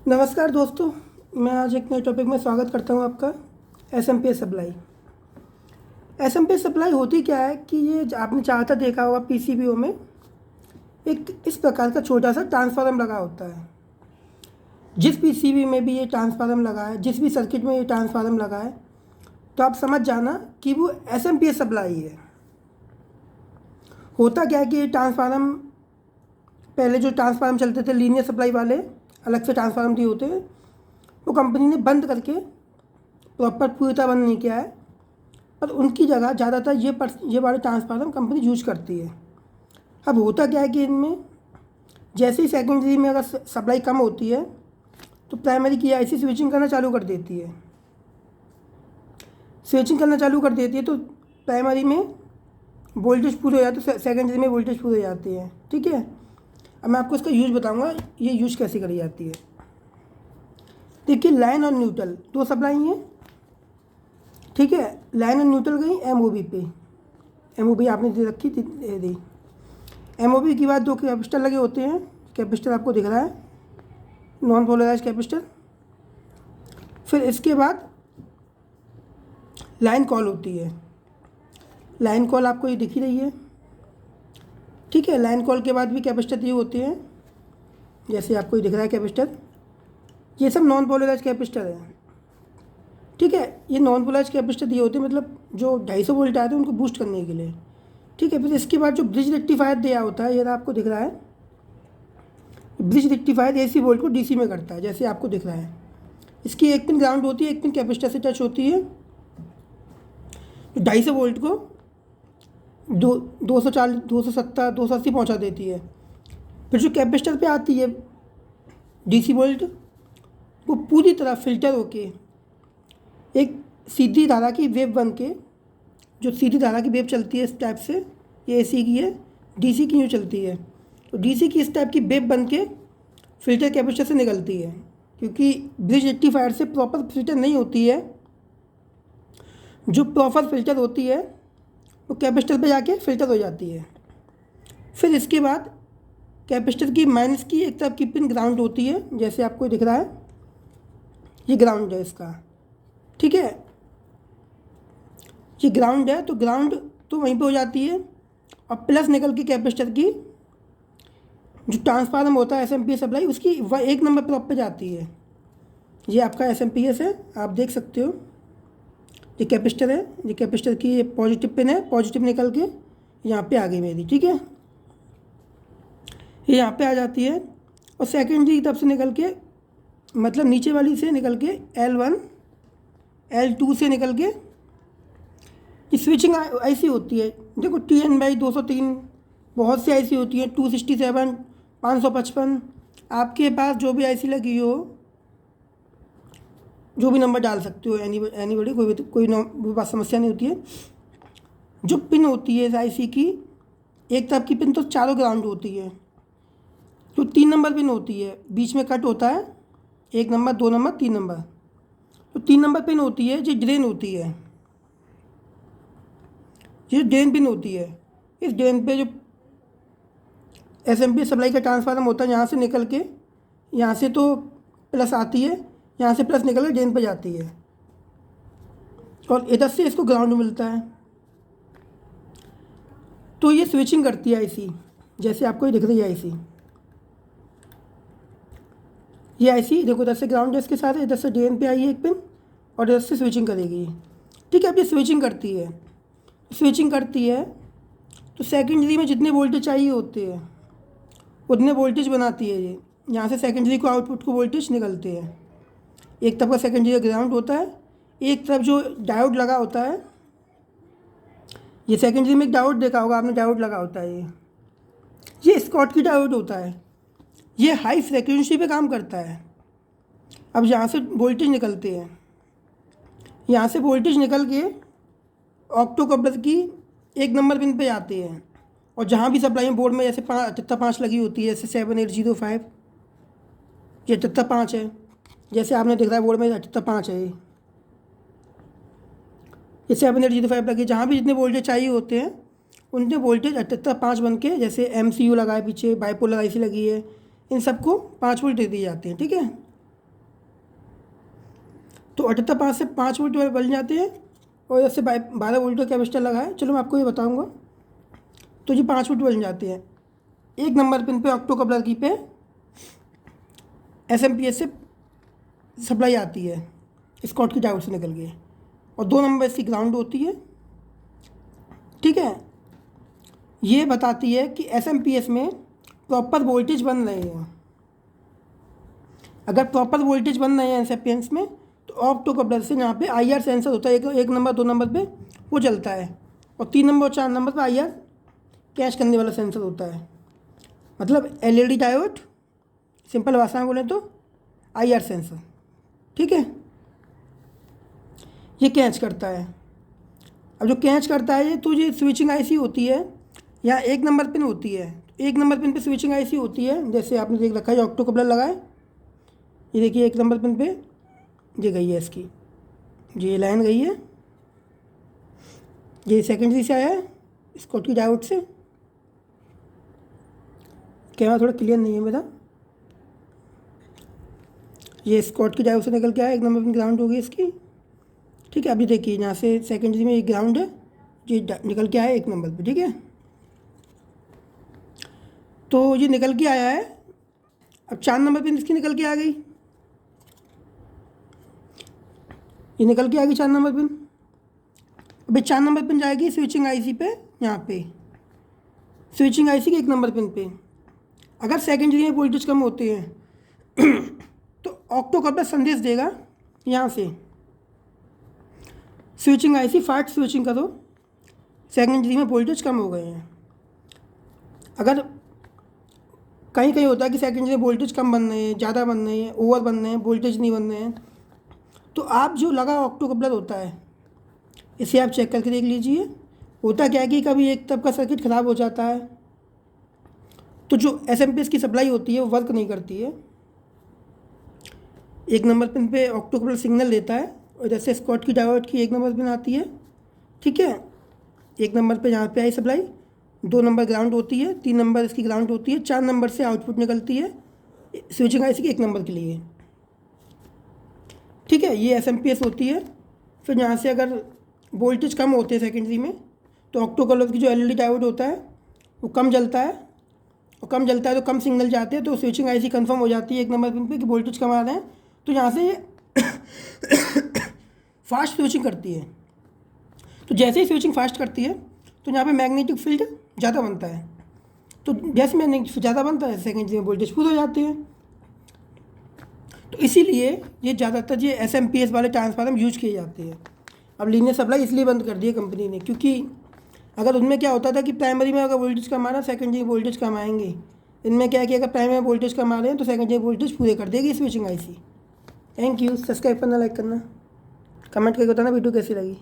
नमस्कार दोस्तों, मैं आज एक नए टॉपिक में स्वागत करता हूं आपका। SMPS supply. एसएमपीएस सप्लाई होती क्या है कि ये आपने ज़्यादातर देखा होगा पीसीबीओ में एक इस प्रकार का छोटा सा ट्रांसफार्मर लगा होता है। जिस पीसीबी में भी ये ट्रांसफार्मर लगा है, जिस भी सर्किट में ये ट्रांसफार्मर लगा है, तो आप समझ जाना कि वो एसएमपीएस सप्लाई है। होता क्या है कि ये ट्रांसफार्मर, पहले जो ट्रांसफार्मर चलते थे लीनियर सप्लाई वाले, अलग से ट्रांसफार्मर दिए होते हैं, वो कंपनी ने बंद करके प्रॉपर पूरी तरह बंद नहीं किया है, पर उनकी जगह ज़्यादातर ये वाले ट्रांसफार्मर कंपनी यूज करती है। अब होता क्या है कि इनमें जैसे ही सेकेंडरी में अगर सप्लाई कम होती है तो प्राइमरी की ऐसी स्विचिंग करना चालू कर देती है। स्विचिंग करना चालू कर देती है तो प्राइमरी में वोल्टेज पूरे हो जाते हैं, सेकेंडरी में वोल्टेज पूरे हो जाते हैं। ठीक है, अब मैं आपको इसका यूज बताऊंगा, ये यूज कैसे करी जाती है। देखिए, लाइन और न्यूट्रल दो सप्लाई हैं। ठीक है, लाइन और न्यूट्रल गई एमओबी पे। एमओबी आपने दे रखी दी। एमओबी के बाद दो कैपेसिटर लगे होते हैं। कैपेसिटर आपको दिख रहा है, नॉन पोलराइज्ड कैपेसिटर। फिर इसके बाद लाइन कॉल होती है। लाइन कॉल आपको ये दिख ही रही है। ठीक है, लाइन कॉल के बाद भी कैपेसिटर दिए होते हैं, जैसे आपको ये दिख रहा है कैपेसिटर। ये सब नॉन पोलराइज्ड कैपेसिटर है। ठीक है, ये नॉन पोलराइज्ड कैपेसिटर दिए होते हैं, मतलब जो 250 वोल्ट आते हैं उनको बूस्ट करने के लिए। ठीक है, फिर इसके बाद जो ब्रिज रेक्टिफायर दिया होता है, ये आपको दिख रहा है। ब्रिज रेक्टिफायर एसी वोल्ट को डीसी में करता है, जैसे आपको दिख रहा है। इसकी एक पिन ग्राउंड होती है, एक पिन कैपेसिटर से टच होती है। 250 वोल्ट को 240, 270, 280 पहुँचा देती है। फिर जो कैपेसिटर पे आती है डीसी वोल्ट, वो पूरी तरह फिल्टर होके एक सीधी धारा की वेव बन के, जो सीधी धारा की वेव चलती है इस टाइप से, ये एसी की है, डीसी की यूँ चलती है, तो डीसी की इस टाइप की वेव बन के फिल्टर कैपेसिटर से निकलती है। क्योंकि ब्रिज रेक्टिफायर से प्रॉपर फिल्टर नहीं होती है, जो प्रॉपर फिल्टर होती है वो कैपेसिटर पे जाके फिल्टर हो जाती है। फिर इसके बाद कैपेसिटर की माइनस की एक तरफ की पिन ग्राउंड होती है, जैसे आपको दिख रहा है, ये ग्राउंड है इसका। ठीक है, ये ग्राउंड है, तो ग्राउंड तो वहीं पे हो जाती है। और प्लस निकल के कैपेसिटर की जो ट्रांसफार्मर होता है एसएमपीएस सप्लाई, उसकी वह 1 नंबर प्लॉप पे जाती है। ये आपका एसएमपीएस है, आप देख सकते हो। ये कैपेसिटर है, ये कैपेसिटर की ये पॉजिटिव पिन है, पॉजिटिव निकल के यहाँ पे आ गई मेरी। ठीक है, ये यहाँ पे आ जाती है। और सेकेंडरी की तरफ से निकल के, मतलब नीचे वाली से निकल के L1, L2 से निकल के ये स्विचिंग ऐसी होती है। देखो TN/203 बहुत सी ऐसी होती है, 267, 555। आपके पास जो भी ऐसी लगी हो, जो भी नंबर डाल सकते हो, एनीबडी, कोई बात समस्या नहीं होती है। जो पिन होती है इस आईसी की, एक तरफ की पिन तो चारों ग्राउंड होती है, जो 3 नंबर पिन होती है, बीच में कट होता है, 1 नंबर, 2 नंबर, 3 नंबर। तो 3 नंबर पिन होती है, जो ड्रेन होती है, ये ड्रेन पिन होती है। इस ड्रेन पे जो एसएमपीएस सप्लाई का ट्रांसफार्मर होता है, यहाँ से निकल के, यहाँ से तो प्लस आती है, यहाँ से प्लस निकल के ड्रेन पे जाती है, और इधर से इसको ग्राउंड मिलता है। तो ये स्विचिंग करती है आईसी, जैसे आपको ये दिख रही है आईसी। ये आईसी देखो, इधर से ग्राउंड है इसके साथ, इधर से ड्रेन पे आई है एक पिन, और इधर से स्विचिंग करेगी। ठीक है, अब ये स्विचिंग करती है, तो सेकेंडरी में जितने वोल्टेज चाहिए होते हैं उतने वोल्टेज बनाती है ये। यहाँ से सेकेंडरी को आउटपुट को वोल्टेज निकलते हैं। एक तरफ का सेकेंडरी ग्राउंड होता है, एक तरफ जो डायोड लगा होता है, ये सेकेंडरी में एक डायोड देखा होगा आपने, डायोड लगा होता है, ये स्कॉटकी डायोड होता है। ये हाई फ्रिक्वेंसी पे काम करता है। अब यहाँ से वोल्टेज निकलते हैं, यहाँ से वोल्टेज निकल के ऑक्टो कपलर की 1 नंबर पिन पे आते हैं, और जहाँ भी सप्लाई बोर्ड में जैसे 5 लगी होती है, जैसे 7805, ये 5 है, जैसे आपने देख रहा है बोर्ड में 5 है, ये 7805 लगी। जहाँ भी जितने वोल्टेज चाहिए होते हैं उनके वोल्टेज 5 बन के, जैसे MCU लगा है पीछे, बाइपोलर आईसी लगी है, इन सबको 5 वोल्ट दे दिए जाते हैं। ठीक है, तो 78.5 से 5 वोल्ट बन जाते हैं और जैसे 12 वोल्ट का कैपेसिटर लगा है, चलो मैं आपको ये बताऊंगा। तो जी 5 वोल्ट बन जाते हैं। एक नंबर पिन पे ऑक्टो कपलर की पे एसएमपीएस से सप्लाई आती है स्कॉट की डायोड से निकल के, और 2 नंबर इसकी ग्राउंड होती है। ठीक है, ये बताती है कि एसएमपीएस में प्रॉपर वोल्टेज बन रहे हैं। अगर प्रॉपर वोल्टेज बन रहे हैं एसएमपीएस में तो ऑक्टो कपलर से यहाँ पे आईआर सेंसर होता है, एक नंबर 2 नंबर पे वो चलता है, और 3 नंबर और 4 नंबर पे आईआर कैच करने वाला सेंसर होता है। मतलब एलईडी डायोड, सिंपल भाषा में बोले तो आईआर सेंसर। ठीक है, ये कैच करता है। अब जो कैच करता है तो ये स्विचिंग आईसी होती है, यहाँ एक नंबर पिन होती है, एक नंबर पिन पे स्विचिंग आईसी होती है। जैसे आपने देख रखा है ऑक्टो कपलर लगा है, ये देखिए एक नंबर पिन पे ये गई है इसकी, ये लाइन गई है, ये सेकेंडरी से आया है स्कॉट की डायोड से। कैमरा थोड़ा क्लियर नहीं है मेरा। ये स्कॉट की डायोड से निकल के आया, एक नंबर पिन ग्राउंड हो गई इसकी। ठीक है, अभी देखिए यहाँ से सेकेंडरी में एक ग्राउंड है, ये निकल के आया एक नंबर पे। ठीक है, तो ये निकल के आया है। अब 4 नंबर पिन इसकी निकल के आ गई, ये निकल के आ गई 4 नंबर पिन। अभी 4 नंबर पिन जाएगी स्विचिंग आईसी पे, यहाँ पे स्विचिंग आईसी के 1 नंबर पिन पे। अगर सेकेंडरी में वोल्टेज कम होते हैं तो ऑक्टो कपलर संदेश देगा यहाँ से, स्विचिंग आईसी फास्ट स्विचिंग करो, सेकेंडरी में वोल्टेज कम हो गए हैं। अगर कहीं कहीं होता है कि सेकेंडरी में वोल्टेज कम बन रहे हैं, ज़्यादा बन रहे हैं, ओवर बन रहे हैं, वोल्टेज नहीं बन रहे हैं, तो आप जो लगा ऑक्टो कपलर होता है इसे आप चेक करके देख लीजिए। होता क्या है कि कभी एक तरफ का सर्किट ख़राब हो जाता है तो जो एसएमपीएस की सप्लाई होती है वो वर्क नहीं करती है। एक नंबर पिन पे ऑक्टो कपलर सिग्नल देता है, और जैसे स्कॉट की डायोड की 1 नंबर पिन आती है। ठीक है, 1 नंबर पे यहाँ पे आई सप्लाई, 2 नंबर ग्राउंड होती है, 3 नंबर इसकी ग्राउंड होती है, 4 नंबर से आउटपुट निकलती है स्विचिंग आईसी के 1 नंबर के लिए। ठीक है, ये एसएमपीएस होती है। फिर यहाँ से अगर वोल्टेज कम होते हैं सेकेंडरी में तो ऑक्टो कपलर की जो एलईडी डायोड होता है वो कम जलता है, और कम जलता है तो कम सिग्नल जाते हैं, तो स्विचिंग आईसी कंफर्म हो जाती है 1 नंबर पिन पे कि वोल्टेज कम आ रहे हैं, तो यहाँ से फास्ट स्विचिंग करती है। तो जैसे ही स्विचिंग फास्ट करती है तो यहाँ पे मैग्नेटिक फील्ड ज़्यादा बनता है, तो जैसे मैग्नेटिक ज़्यादा बनता है सेकेंडरी में वोल्टेज फुल हो जाते हैं। तो इसीलिए ये ज़्यादातर ये एसएमपीएस वाले ट्रांसफार्मर यूज किए जाते हैं। अब लीनियर सप्लाई इसलिए बंद कर दी है कंपनी ने, क्योंकि अगर उनमें क्या होता था कि प्राइमरी में अगर वोल्टेज कम आ रहा है सेकेंडरी में वोल्टेज कम आएंगे। इनमें क्या है कि अगर प्राइमरी में वोल्टेज कम आ रहे हैं तो सेकेंडरी में वोल्टेज पूरे कर देगी switching IC. Thank you, subscribe करना, लाइक करना, कमेंट करके बताना वीडियो कैसी लगी।